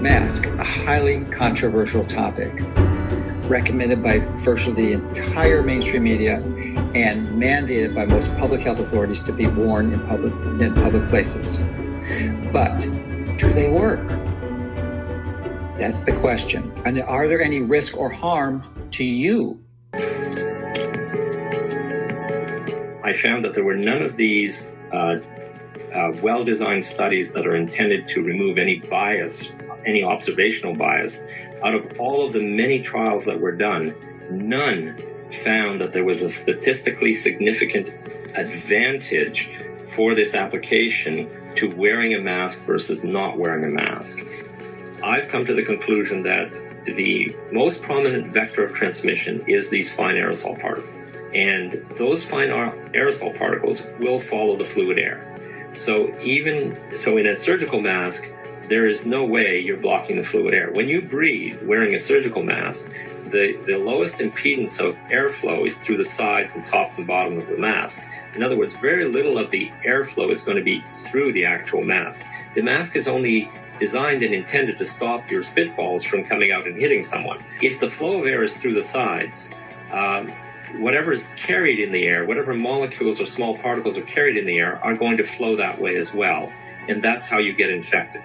Mask, a highly controversial topic, recommended by virtually the entire mainstream media and mandated by most public health authorities to be worn in public places. But do they work? That's the question. And are there any risk or harm to you? I found that there were none of these well-designed studies that are intended to remove any bias, any observational bias. Out of all of the many trials that were done, none found that there was a statistically significant advantage for this application to wearing a mask versus not wearing a mask. I've come to the conclusion that the most prominent vector of transmission is these fine aerosol particles. And those fine aerosol particles will follow the fluid air. So in a surgical mask, there is no way you're blocking the fluid air. When you breathe wearing a surgical mask, the lowest impedance of airflow is through the sides and tops and bottoms of the mask. In other words, very little of the airflow is going to be through the actual mask. The mask is only designed and intended to stop your spitballs from coming out and hitting someone. If the flow of air is through the sides, whatever is carried in the air, whatever molecules or small particles are carried in the air are going to flow that way as well. And that's how you get infected.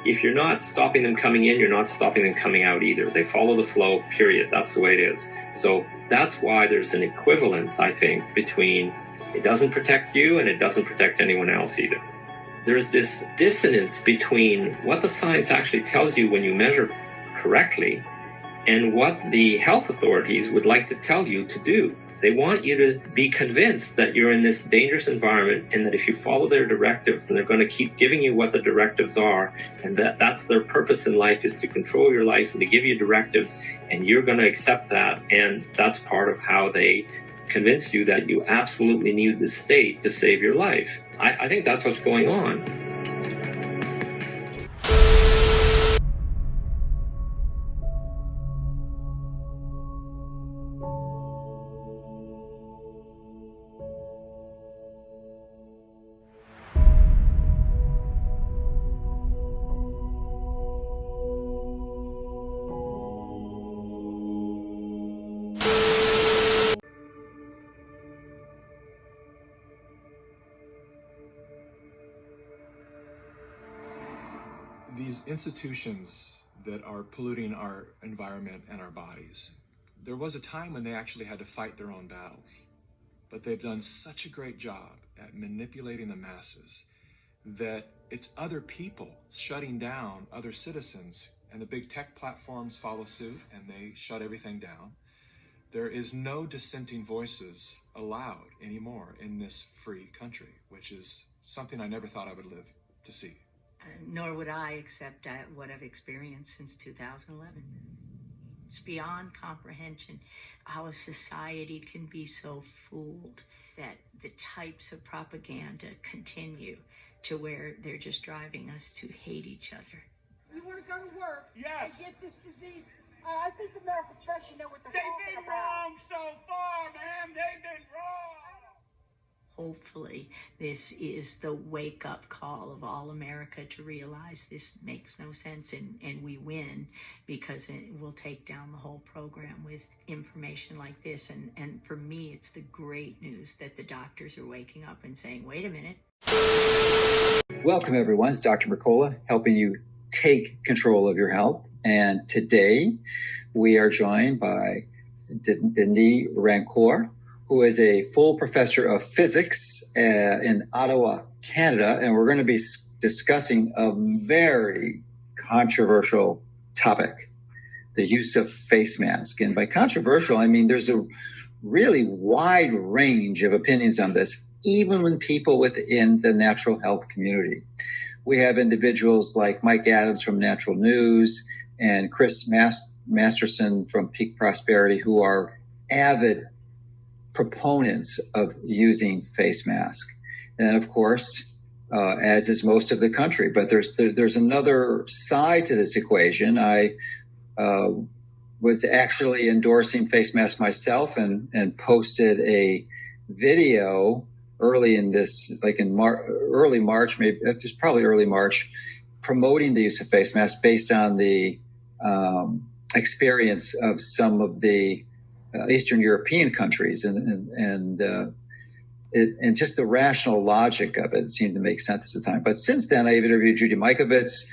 If you're not stopping them coming in, you're not stopping them coming out either. They follow the flow, period. That's the way it is. So that's why there's an equivalence, I think, between it doesn't protect you and it doesn't protect anyone else either. There's this dissonance between what the science actually tells you when you measure correctly and what the health authorities would like to tell you to do. They want you to be convinced that you're in this dangerous environment and that if you follow their directives, then they're going to keep giving you what the directives are, and that's their purpose in life, is to control your life and to give you directives, and you're going to accept that, and that's part of how they convince you that you absolutely need the state to save your life. I think that's what's going on. These institutions that are polluting our environment and our bodies, there was a time when they actually had to fight their own battles, but they've done such a great job at manipulating the masses that it's other people shutting down other citizens, and the big tech platforms follow suit and they shut everything down. There is no dissenting voices allowed anymore in this free country, which is something I never thought I would live to see. Nor would I accept what I've experienced since 2011. It's beyond comprehension how a society can be so fooled that the types of propaganda continue to where they're just driving us to hate each other. We want to go to work and get this disease. I think the medical profession know what they're talking about. They've been wrong so far, man. They've been wrong. Hopefully, this is the wake-up call of all America to realize this makes no sense, and we win because it will take down the whole program with information like this. And for me, it's the great news that the doctors are waking up and saying, wait a minute. Welcome, everyone. It's Dr. Mercola helping you take control of your health. And today, we are joined by Denis Rancourt, who is a full professor of physics in Ottawa, Canada. And we're going to be discussing a very controversial topic, the use of face masks. And by controversial, I mean there's a really wide range of opinions on this, even when people within the natural health community. We have individuals like Mike Adams from Natural News and Chris Masterson from Peak Prosperity, who are avid proponents of using face masks. And of course, as is most of the country, but there's another side to this equation. I was actually endorsing face masks myself and posted a video early in this, like in early March, maybe it was probably early March, promoting the use of face masks based on the experience of some of the Eastern European countries, and just the rational logic of it seemed to make sense at the time. But since then, I've interviewed Judy Mikovits,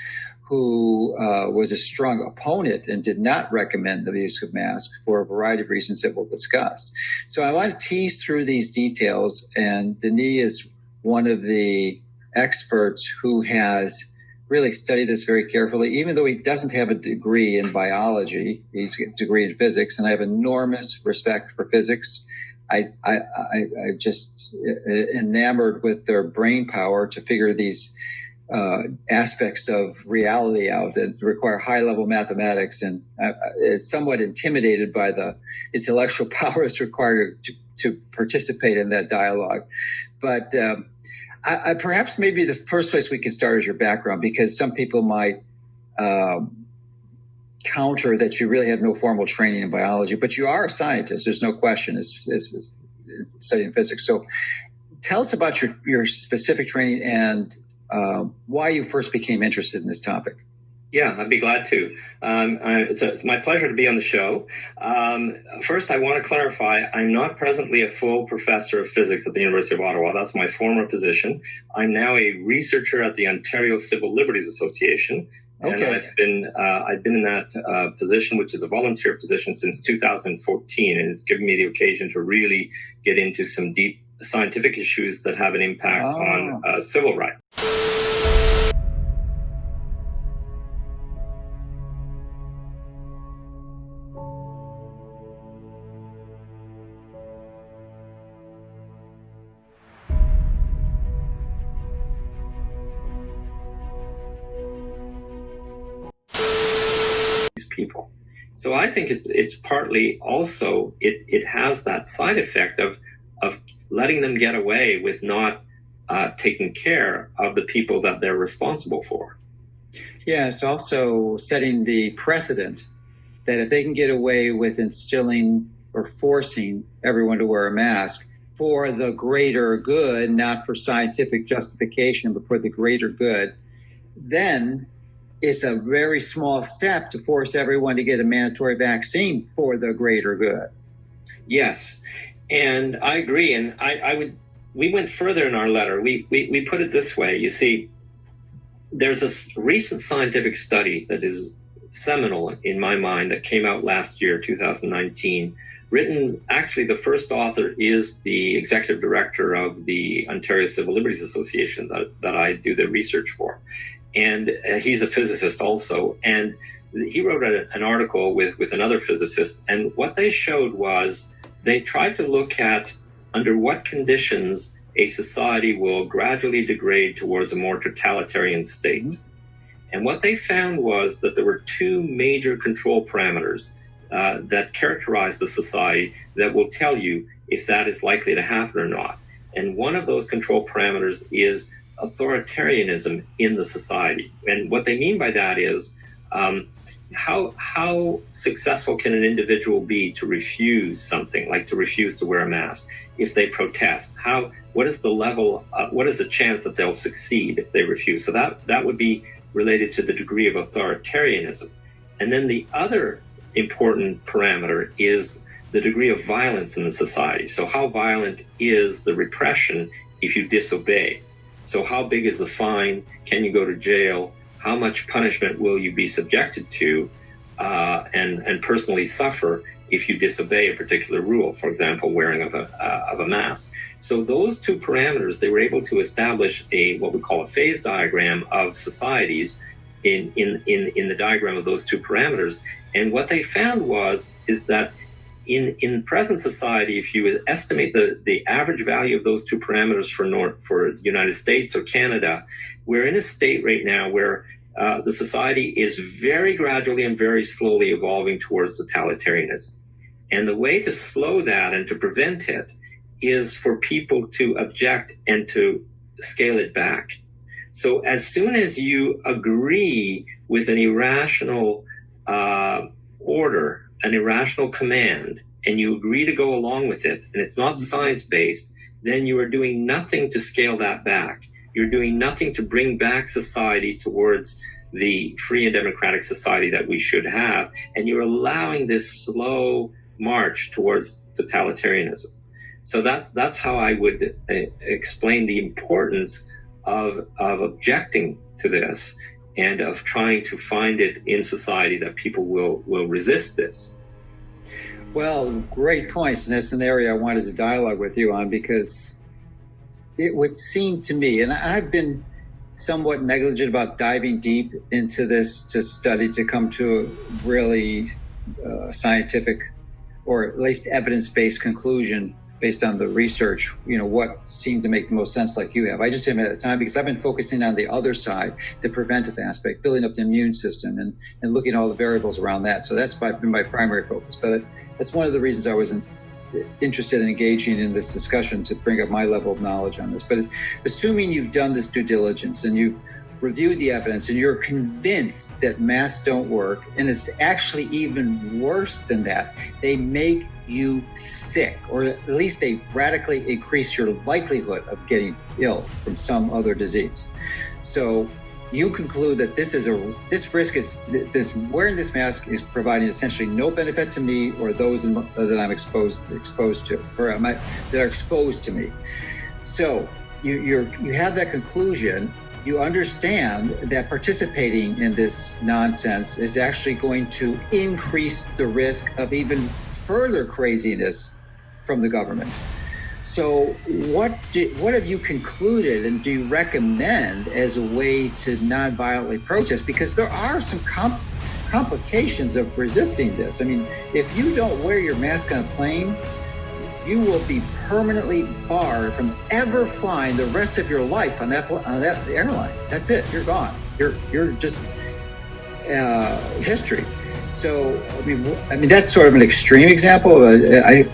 who was a strong opponent and did not recommend the use of masks for a variety of reasons that we'll discuss. So I want to tease through these details, and Denis is one of the experts who has really studied this very carefully, even though he doesn't have a degree in biology. He's a degree in physics, and I have enormous respect for physics. I just enamored with their brain power to figure these aspects of reality out that require high-level mathematics, and it's somewhat intimidated by the intellectual powers required to participate in that dialogue. But I perhaps maybe the first place we can start is your background, because some people might counter that you really have no formal training in biology, but you are a scientist. There's no question. It's studying physics. So tell us about your specific training and why you first became interested in this topic. Yeah, I'd be glad to. It's my pleasure to be on the show. First, I want to clarify, I'm not presently a full professor of physics at the University of Ottawa. That's my former position. I'm now a researcher at the Ontario Civil Liberties Association. Okay. And I've been in that position, which is a volunteer position, since 2014, and it's given me the occasion to really get into some deep scientific issues that have an impact on civil rights. People. So I think it's partly also it has that side effect of letting them get away with not taking care of the people that they're responsible for. Yeah, it's also setting the precedent that if they can get away with instilling or forcing everyone to wear a mask for the greater good, not for scientific justification, but for the greater good, then it's a very small step to force everyone to get a mandatory vaccine for the greater good. Yes, and I agree. And we went further in our letter. We put it this way. You see, there's a recent scientific study that is seminal in my mind that came out last year, 2019, written, actually the first author is the executive director of the Ontario Civil Liberties Association that I do the research for. And he's a physicist also. And he wrote an article with another physicist. And what they showed was they tried to look at under what conditions a society will gradually degrade towards a more totalitarian state. And what they found was that there were two major control parameters that characterize the society that will tell you if that is likely to happen or not. And one of those control parameters is authoritarianism in the society. And what they mean by that is how successful can an individual be to refuse something, like to refuse to wear a mask if they protest? What is the level, what is the chance that they'll succeed if they refuse? So that would be related to the degree of authoritarianism. And then the other important parameter is the degree of violence in the society. So how violent is the repression if you disobey? So how big is the fine? Can you go to jail? How much punishment will you be subjected to and personally suffer if you disobey a particular rule, for example, wearing of a mask? So those two parameters, they were able to establish what we call a phase diagram of societies in the diagram of those two parameters. And what they found is that in present society, if you estimate the average value of those two parameters for the United States or Canada, we're in a state right now where the society is very gradually and very slowly evolving towards totalitarianism. And the way to slow that and to prevent it is for people to object and to scale it back. So as soon as you agree with an irrational order, an irrational command, and you agree to go along with it, and it's not science-based, then you are doing nothing to scale that back. you're doing nothing to bring back society towards the free and democratic society that we should have, and you're allowing this slow march towards totalitarianism. So that's how I would explain the importance of objecting to this and of trying to find it in society that people will resist this. Well, great points, and that's an area I wanted to dialogue with you on, because it would seem to me, and I've been somewhat negligent about diving deep into this to study, to come to a really scientific, or at least evidence-based conclusion based on the research, what seemed to make the most sense, like you have. I just haven't had the time, because I've been focusing on the other side, the preventive aspect, building up the immune system and looking at all the variables around that. So that's been my primary focus. But that's one of the reasons I wasn't interested in engaging in this discussion, to bring up my level of knowledge on this. But assuming you've done this due diligence and you've reviewed the evidence and you're convinced that masks don't work, and it's actually even worse than that, they make you sick, or at least they radically increase your likelihood of getting ill from some other disease. So you conclude that wearing this mask is providing essentially no benefit to me or those that I'm exposed to, or that are exposed to me. So you have that conclusion. You understand that participating in this nonsense is actually going to increase the risk of even further craziness from the government. So what have you concluded, and do you recommend as a way to non-violently protest? Because there are some complications of resisting this. I mean, if you don't wear your mask on a plane, you will be permanently barred from ever flying the rest of your life on that airline. That's it. You're gone. You're just history. So I mean that's sort of an extreme example.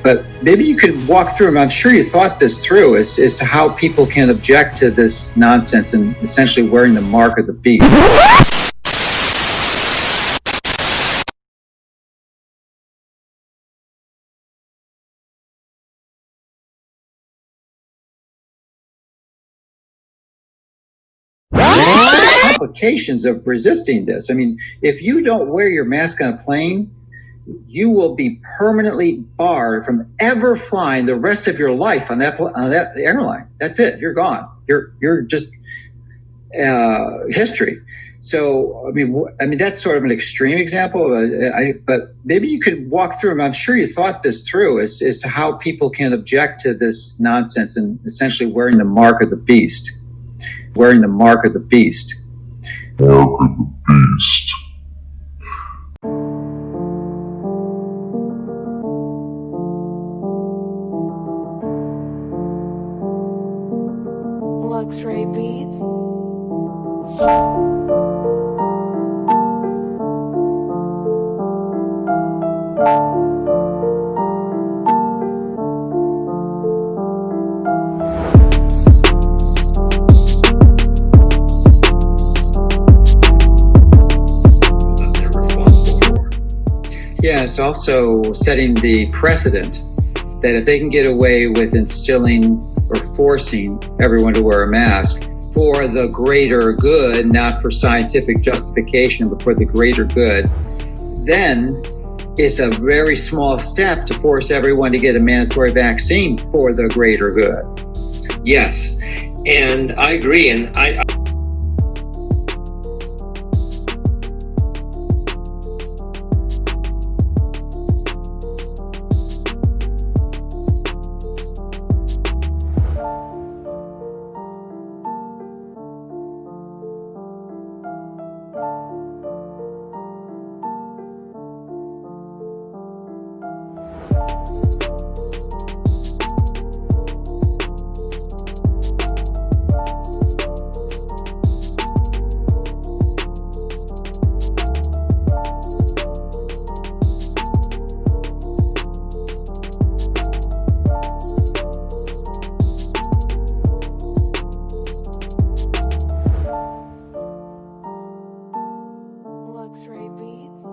But maybe you could walk through. I'm sure you thought this through as to how people can object to this nonsense and essentially wearing the mark of the beast. Implications of resisting this. I mean, if you don't wear your mask on a plane, you will be permanently barred from ever flying the rest of your life on that airline. That's it. You're gone. You're just history. So I mean that's sort of an extreme example. But maybe you could walk through. I'm sure you thought this through as to how people can object to this nonsense and essentially wearing the mark of the beast. Wearing the mark of the beast. Mark of the beast. Luxray Beats. Yeah, it's also setting the precedent that if they can get away with instilling or forcing everyone to wear a mask for the greater good, not for scientific justification, but for the greater good, then it's a very small step to force everyone to get a mandatory vaccine for the greater good. Yes, and I agree, and I Luxray Beats.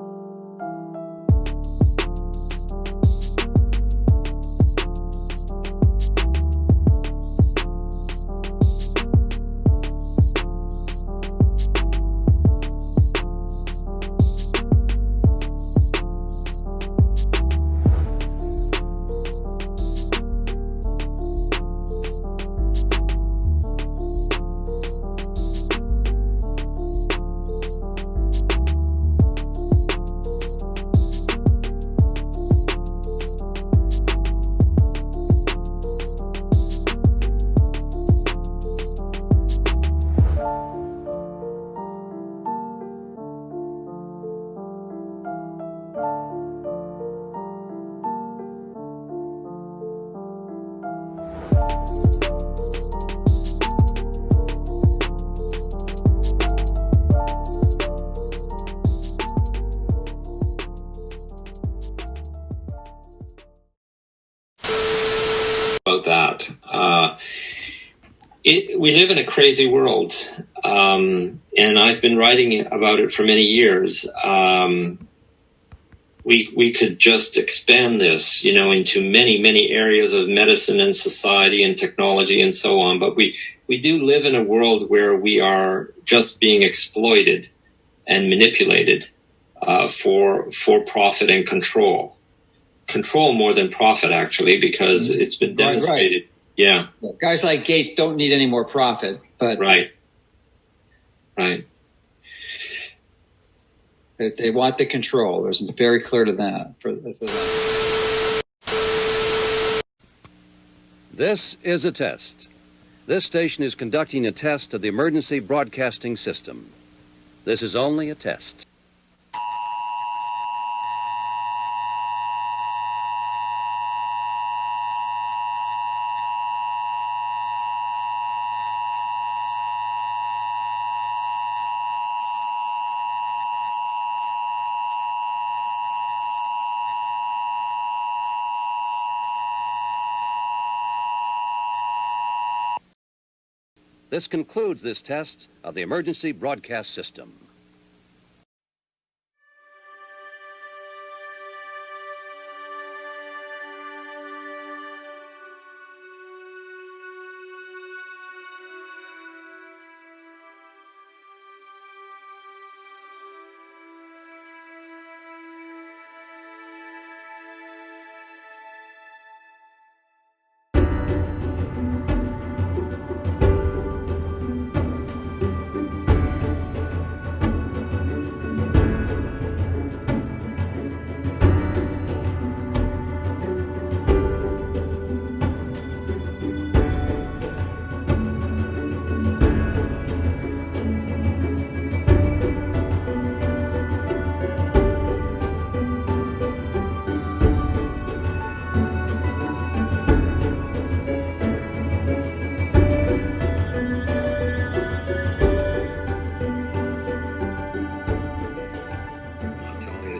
about that. We live in a crazy world, and I've been writing about it for many years. We could just expand this, into many, many areas of medicine and society and technology and so on. But we do live in a world where we are just being exploited and manipulated for profit and control. Control more than profit, actually, because it's been demonstrated. Right. Yeah. Guys like Gates don't need any more profit, but Right. they want the control. There's very clear to that. For that. This is a test. This station is conducting a test of the emergency broadcasting system. This is only a test. This concludes this test of the emergency broadcast system.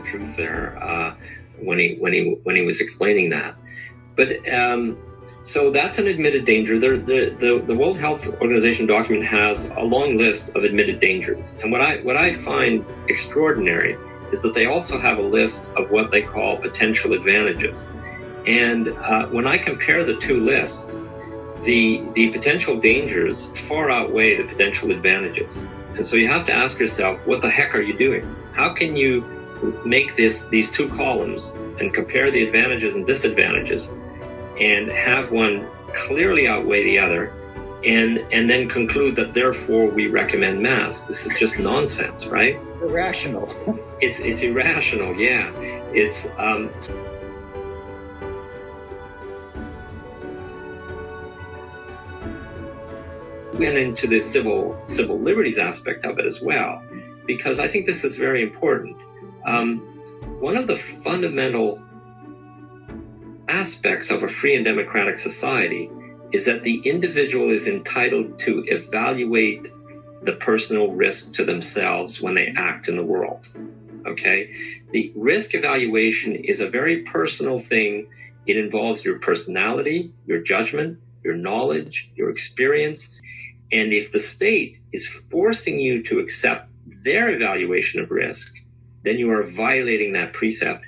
Truth there when he was explaining that, but so that's an admitted danger. The World Health Organization document has a long list of admitted dangers, and what I find extraordinary is that they also have a list of what they call potential advantages. And when I compare the two lists, the potential dangers far outweigh the potential advantages. And so you have to ask yourself, what the heck are you doing? How can you make these two columns and compare the advantages and disadvantages and have one clearly outweigh the other and then conclude that therefore we recommend masks? This is just nonsense, right? Irrational. It's irrational, yeah. It's went into the civil liberties aspect of it as well, because I think this is very important. One of the fundamental aspects of a free and democratic society is that the individual is entitled to evaluate the personal risk to themselves when they act in the world. Okay? The risk evaluation is a very personal thing. It involves your personality, your judgment, your knowledge, your experience. And if the state is forcing you to accept their evaluation of risk, then you are violating that precept.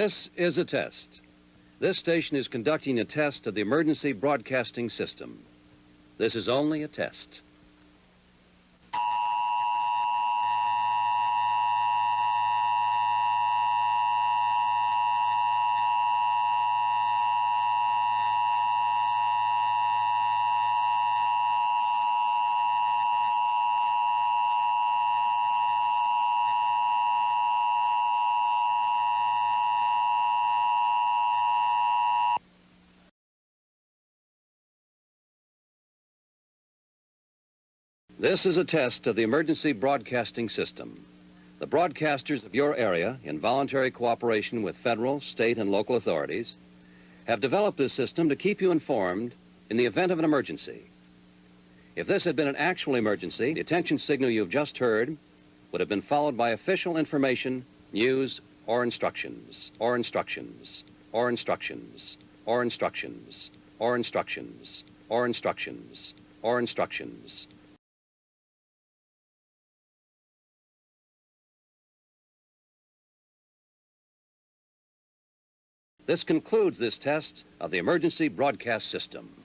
This is a test. This station is conducting a test of the emergency broadcasting system. This is only a test. This is a test of the emergency broadcasting system. The broadcasters of your area, in voluntary cooperation with federal, state, and local authorities, have developed this system to keep you informed in the event of an emergency. If this had been an actual emergency, the attention signal you've just heard would have been followed by official information, news, or instructions, or instructions, or instructions, or instructions, or instructions, or instructions, or instructions. This concludes this test of the emergency broadcast system.